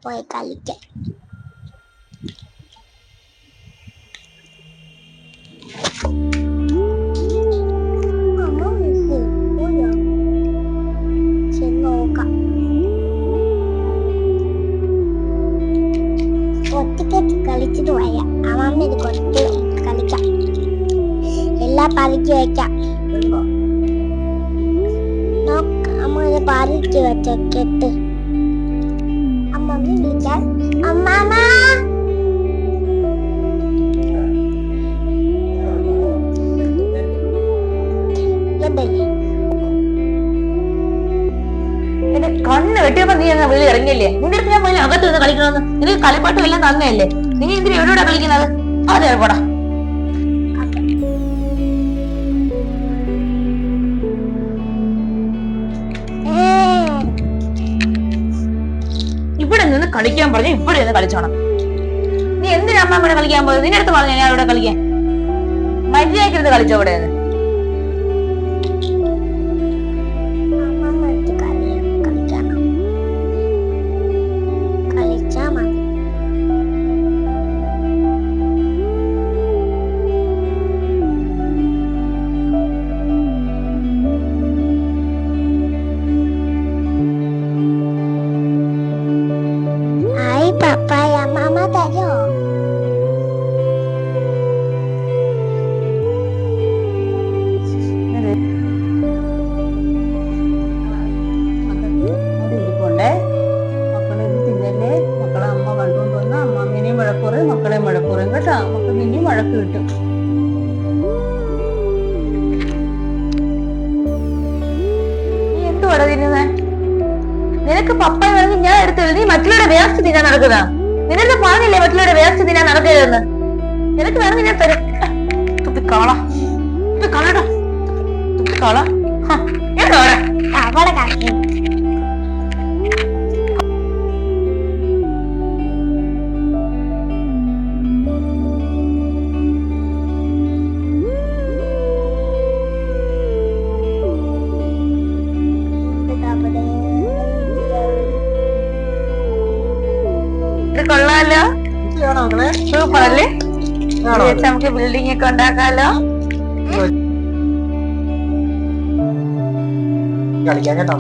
പോയി കളിക്കാൻ. നോക്കാം, ഒറ്റയ്ക്ക് കളിച്ചിട്ട് വരാം. അമ്മ ഇത് കുറച്ച് കളിക്കാം, എല്ലാം പറിച്ചു വെക്കാം. അമ്മ ഇത് പറിച്ചു വെച്ചിട്ട് അമ്മ വിളിക്കാൻ. അമ്മാമ എന്റെ കണ്ണ് വെട്ടിയപ്പോ നീ അങ്ങ് വെളി ഇറങ്ങിയല്ലേ? നിന്റെ അടുത്ത് ഞാൻ പോയി അകത്ത് നിന്ന് കളിക്കണമെന്ന്. നിനക്ക് കളിപ്പാട്ടും എല്ലാം തന്നെയല്ലേ? നീ എന്തിനാ എവിടെയോടെ കളിക്കുന്നത്? അതെ പോടാ. ഇവിടെ നിന്ന് കളിക്കാൻ പറഞ്ഞ ഇവിടെ നിന്ന് കളിച്ചോണം. നീ എന്തിനാ അമ്മ ഇവിടെ കളിക്കാൻ പോയത്? നിന്റെ അടുത്ത് പറഞ്ഞ ഞാൻ ഇവിടെ കളിക്കാൻ. മര്യാദയ്ക്ക് കളിച്ചോ ഇവിടെ നിന്ന്. പപ്പായ മാമ തരോ? മക്കളെ തിന്നല്ലേ, മക്കളെ അമ്മ കണ്ടുകൊണ്ട് വന്ന അമ്മാമ്മേനെയും വഴക്കുറയും മക്കളെയും വഴക്കുറയും കേട്ടാ. മക്കൾ നിന്നെയും വഴക്ക് കിട്ടും. നീ എന്തുവാടാ തിന്നുന്നേ? നിനക്ക് പപ്പ വേണമെങ്കിൽ ഞാൻ എടുത്തു. നീ മറ്റുള്ളവരുടെ വേസ്റ്റ് തിന്നാൻ നടക്കുന്ന. നിനക്ക് പറഞ്ഞില്ലേ മറ്റുള്ളവരുടെ വേസ്റ്റ് തിന്നാൻ നടക്കരുതെന്ന്? നിനക്ക് വേണമെങ്കിൽ ഞാൻ തരാം. തുപ്പിക്കാള തുപ്പിക്കാളടാ, തുപ്പിക്കാള. അവിടെ കളി. കൊള്ളാലോ, സൂപ്പറല്ലേ? നമുക്ക് ബിൽഡിംഗ് ഒക്കെ ഉണ്ടാക്കാലോ. കളിക്കാൻ കേട്ടോ.